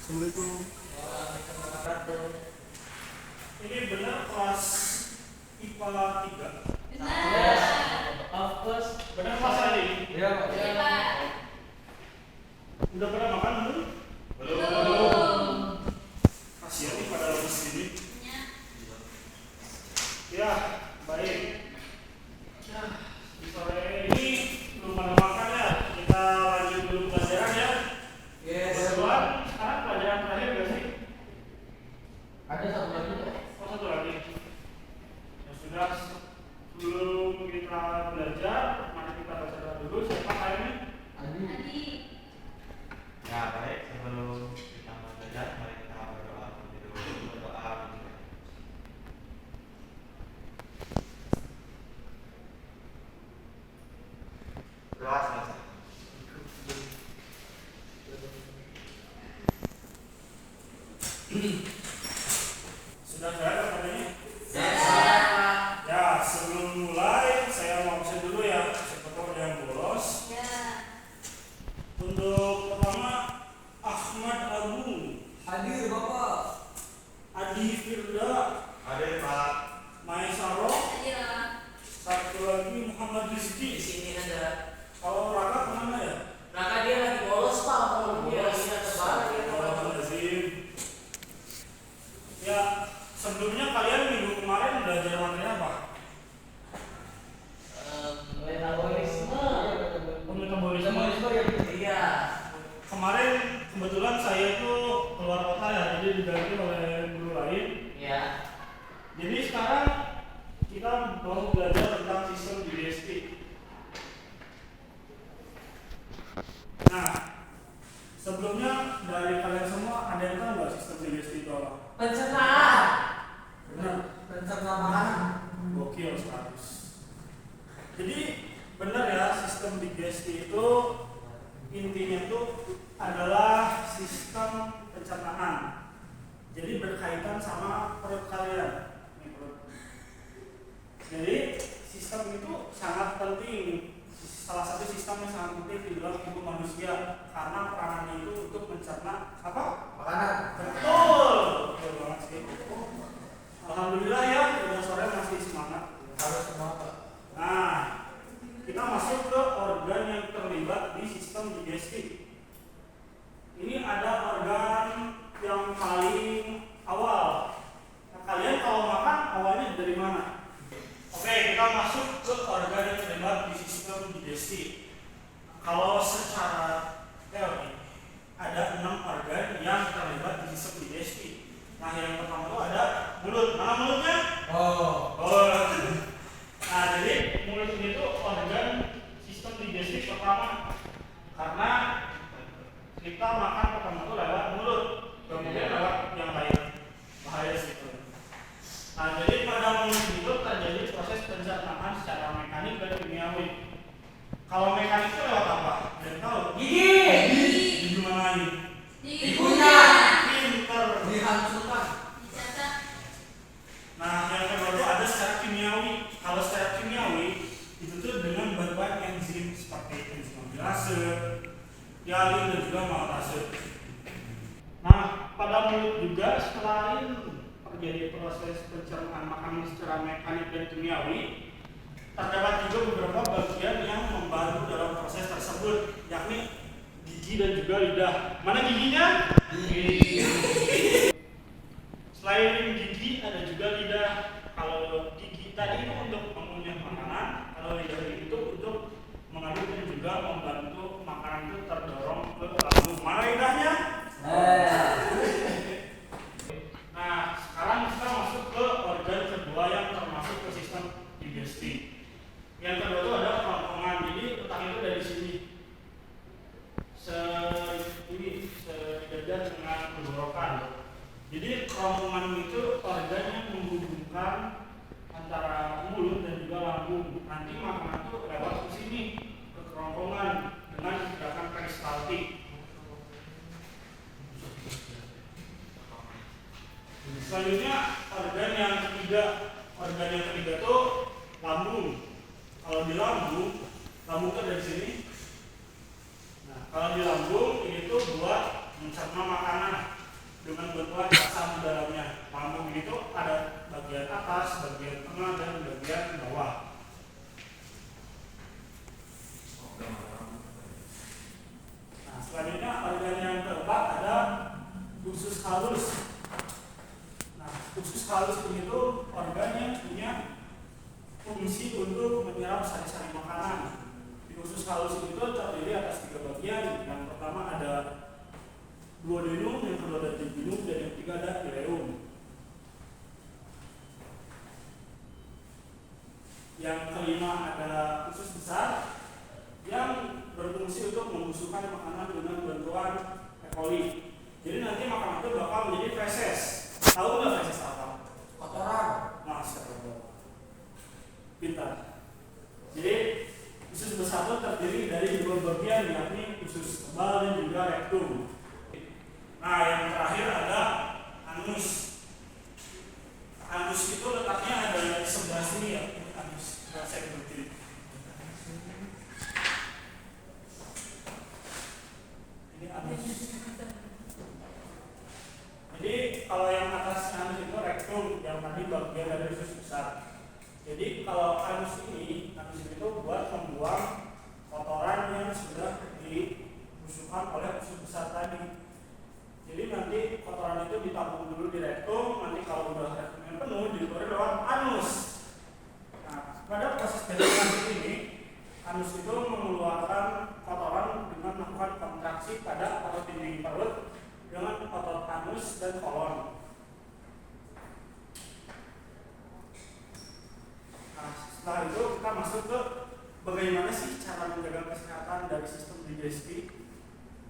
Assalamualaikum. Ini benar kelas IPA 3? Benar. Of course. Benar kelas ini? Iya, Pak. Iya, Pak. Udah pernah makan belum? Belum. Kasihan nih pada lemes gini. Ya. Ya, baik. Nah, di sore ini belum pada makan ya. Kita lanjut dulu pelajaran ya. Kebetulan sekarang pelajaran terakhir gak sih? Ada satu lagi, Pak. Oh, satu lagi. Ya sudah, sebelum kita belajar, mari kita baca dulu. Siapa kayaknya? Adi. Ya baik, sebelum kita belajar, mari kita berdoa terlebih dulu. Berdoa dulu. Doa selesai. Sudah saya katanya? Sudah. Ya, sebelum mulai saya mau absen dulu ya. Siapa tahu ada yang bolos. Ya. Untuk pertama Ahmad Agung, Hadir, Bapak. Adi Firda, Hadir Pak. Maesaro, Hadir. satu lagi Muhammad Rizki. Di sini ada. Kalau Raka kemana ya? Raka dia lagi bolos, Pak. Kalau dia Bolos. tidak terbalik dia Astagfirullahaladzim. Ya, sebelumnya kalian minggu kemarin belajar materi apa? metabolisme. Metabolisme. Iya. Kemarin kebetulan saya itu keluar kota ya, jadi diganti oleh guru lain. Iya. Jadi sekarang kita mau belajar tentang sistem digestif. Nah, sebelumnya dari kalian semua ada yang tahu nggak sistem digestif itu apa? Pencernaan. Benar. Pencernaan makanan. Gokil 100. Jadi benar ya, sistem digestif itu intinya itu adalah sistem pencernaan. Jadi berkaitan sama perut kalian. Ini perut. Jadi sistem itu sangat penting. Salah satu sistem yang sangat penting di dalam tubuh manusia karena peranannya itu untuk mencerna apa? Makanan. Betul. Betul banget sih. Alhamdulillah ya, udah sore masih semangat. Harus semangat. Nah, kita masuk ke organ yang terlibat di sistem digestif. Ini ada organ yang paling awal. Nah, kalian kalau makan awalnya dari mana? Oke, kita masuk ke organ yang terlibat di sistem digestif. Kalau secara teori ada 6 organ yang terlibat di sistem digestif. Nah, yang pertama itu ada mulut. Mana mulutnya? Oh. Nah, jadi mulut ini tuh organ sistem digestif pertama. Karena kita makan pertama itu lewat mulut, kemudian lewat yang lain. Bahaya situ. Nah, jadi pada mulut itu terjadi proses pencernaan secara mekanik dan kimiawi. Kalau mekanik itu lewat apa? Dan tahu? Gigi. Di mana lagi? Digunyah. Pinter. Dihancurkan. Dicatat. Nah, yang kedua itu ada secara kimiawi. Kalau secara kimiawi itu tuh dengan berbagai enzim seperti enzim amilase, hialin dan juga maltase. Nah, pada mulut juga selain terjadi proses pencernaan makanan secara mekanik dan kimiawi, terdapat juga beberapa bagian yang membantu dalam proses tersebut, yakni gigi dan juga lidah. Mana giginya? Gigi. Selain gigi ada juga lidah. Kalau gigi tadi itu untuk mengunyah makanan, kalau lidah itu untuk mengaduk dan juga membantu makanan itu terdorong ke lambung. Mana lidahnya? Nah, sekarang kita masuk ke organ kedua yang termasuk ke sistem digestif. Yang kedua itu ada kerongkongan. Jadi letak itu dari sini. Ini sejajar dengan tenggorokan. Jadi kerongkongan itu organ yang menghubungkan antara mulut dan juga lambung. Nanti makanan itu lewat ke sini ke kerongkongan dengan gerakan peristaltik. Selanjutnya organ yang ketiga. Organ yang ketiga itu lambung. Kalau di lambung itu dari sini. Nah, kalau di lambung ini tuh buat mencerna makanan. dengan bentukan asam di dalamnya. Namun begitu ada bagian atas, bagian tengah, dan bagian bawah. Nah, selanjutnya organ yang keempat ada usus halus. Nah, usus halus itu organ yang punya fungsi untuk menyerap sari-sari makanan. Di usus halus itu terdiri atas 3 bagian. Yang pertama ada duodenum, yang kedua ada jejunum, dan yang ketiga ada ileum. Yang kelima ada usus besar yang berfungsi untuk membusukkan makanan dengan bantuan E. coli. Jadi nanti makanan itu bakal menjadi feses. Tahu nggak feses apa? Kotoran. Masya Allah. Pintar. Jadi usus besar itu terdiri dari 2 bagian, yakni usus kebal dan juga rektum. Nah, yang terakhir ada anus. Anus itu letaknya ada di sebelah sini ya. Anus. Nah, saya berdiri. Ini anus. Jadi kalau yang atas anus itu rektum, yang tadi bagian dari usus besar. Jadi kalau anus itu buat membuang kotoran yang sudah dibusukkan oleh usus besar tadi. Jadi nanti kotoran itu ditampung dulu di rektum, nanti kalau udah rektumnya penuh dikeluarkan lewat anus. Nah, pada proses dari transit ini, anus itu mengeluarkan kotoran dengan melakukan kontraksi pada otot dinding perut dengan otot anus dan kolon. Nah, setelah itu kita masuk ke bagaimana sih cara menjaga kesehatan dari sistem digestif.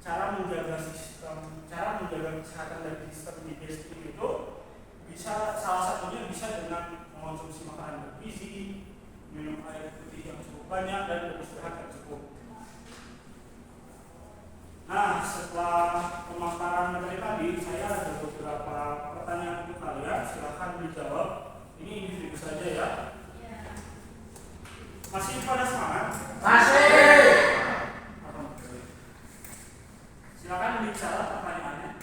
Cara menjaga kesehatan dari sistem digestif itu bisa, salah satunya bisa dengan mengonsumsi makanan bergizi, minum air putih yang cukup banyak, dan beristirahat yang cukup. Nah, setelah pemaparan materi tadi, saya ada beberapa pertanyaan untuk kalian. Silahkan dijawab. Ini individu saja ya. Masih pada semangat? Masih. Silakan bicara pertanyaannya.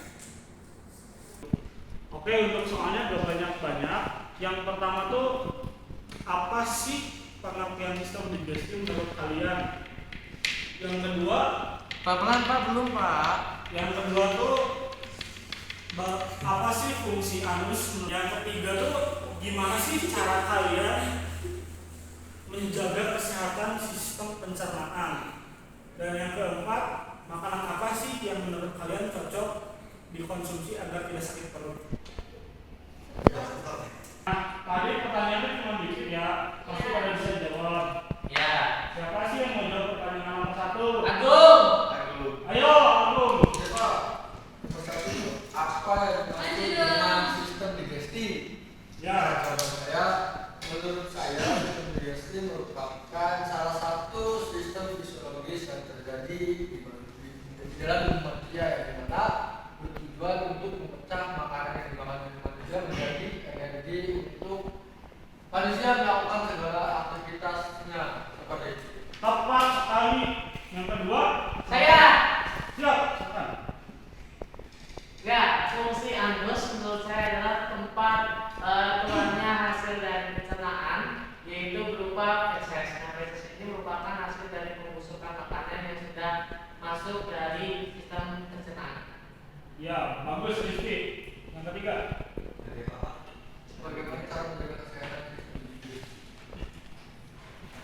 Oke, untuk soalnya gak banyak-banyak. Yang pertama tuh, apa sih pengertian sistem digestif menurut kalian? Yang kedua, Pak belum Pak. Yang kedua tuh, apa sih fungsi anus? Yang ketiga tuh, gimana sih cara kalian menjaga kesehatan sistem pencernaan? Dan yang keempat, makanan apa sih yang menurut kalian cocok dikonsumsi agar tidak sakit perut? Nah, tadi pertanyaannya cuma dikit ya, pasti pada bisa jawab. Ya. Siapa sih yang mau jawab pertanyaan nomor 1? Agung. Ayo, Agung. Apa yang dimaksud dengan sistem digestif? Ya. Menurut saya sistem digestif merupakan salah satu sistem fisiologis yang terjadi di dalam tubuh manusia, yang dimana bertujuan untuk memecah makanan yang dimakan oleh manusia menjadi energi untuk manusia melakukan segala aktivitasnya seperti itu. Tepat sekali. Yang kedua, Saya. siap, silakan. Ya, fungsi anus menurut saya adalah tempat keluarnya hasil dari pencernaan, yaitu berupa feses. Nah, feses ini merupakan hasil dari pembusukan makanan yang sudah masuk dari sistem pencernaan. Ya, bagus Rizky. Yang ketiga, Bagaimana cara menjaga kesehatan sistem digestif?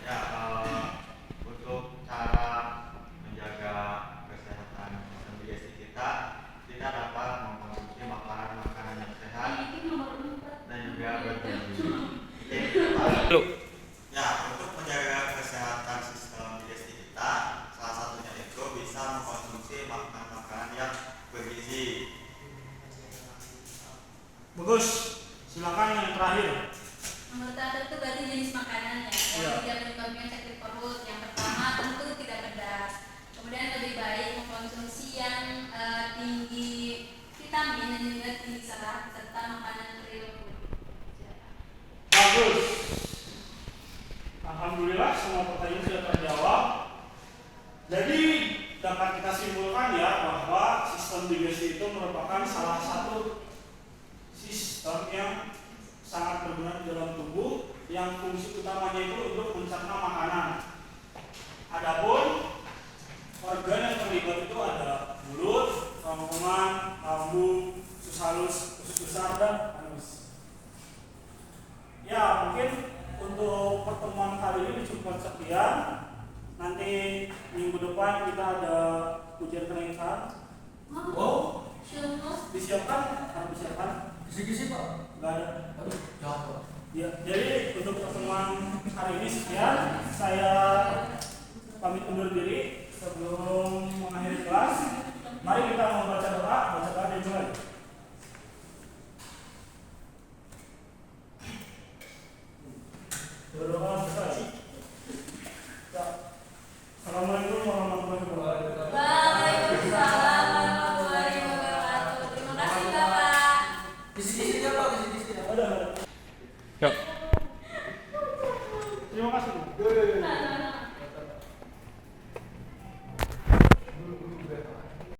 Ya, untuk cara menjaga kesehatan sistem digestif kita dapat mengkonsumsi makanan yang sehat dan juga bergizi. Ya, untuk menjaga kesehatan sistem digestif kita, salah satunya itu bisa mengkonsumsi makanan yang bergizi. bagus. Silakan yang terakhir. Nomor 1 itu berarti jenis makanannya yang tidak menyebabkan sakit perut. Yang pertama tentu tidak pedas. Kemudian lebih baik mengkonsumsi yang tinggi vitamin dan juga tinggi serat serta makanan real food. Bagus. Alhamdulillah semua pertanyaan sudah terjawab. Jadi dapat kita simpulkan simpulkan ya bahwa sistem digesti itu merupakan salah satu sistem yang sangat berguna di dalam tubuh yang fungsi utamanya itu untuk mencerna makanan. Adapun organ yang terlibat itu ada mulut, kerongkongan, lambung, usus halus, usus besar dan anus. Ya, mungkin untuk pertemuan kali ini cukup sekian. Nanti minggu depan kita ada ujian kenaikan. Wow, Disiapkan? Harus disiapkan? kisi-kisi Pak. Enggak ada. Aduh, jawab Pak. Ya, jadi untuk pertemuan hari ini sekian. Saya pamit undur diri sebelum mengakhiri kelas. Mari kita membaca doa, baca doa dan mulai. Berdoa selesai. Ya. Assalamualaikum warahmatullahi wabarakatuh. Waalaikumsalam warahmatullahi wabarakatuh. Terima kasih Bapak. Kisi-kisinya Pak, kisi-kisinya. Ada. Yuk. Terima kasih. Yo, yo, yo. Nah, nah, nah.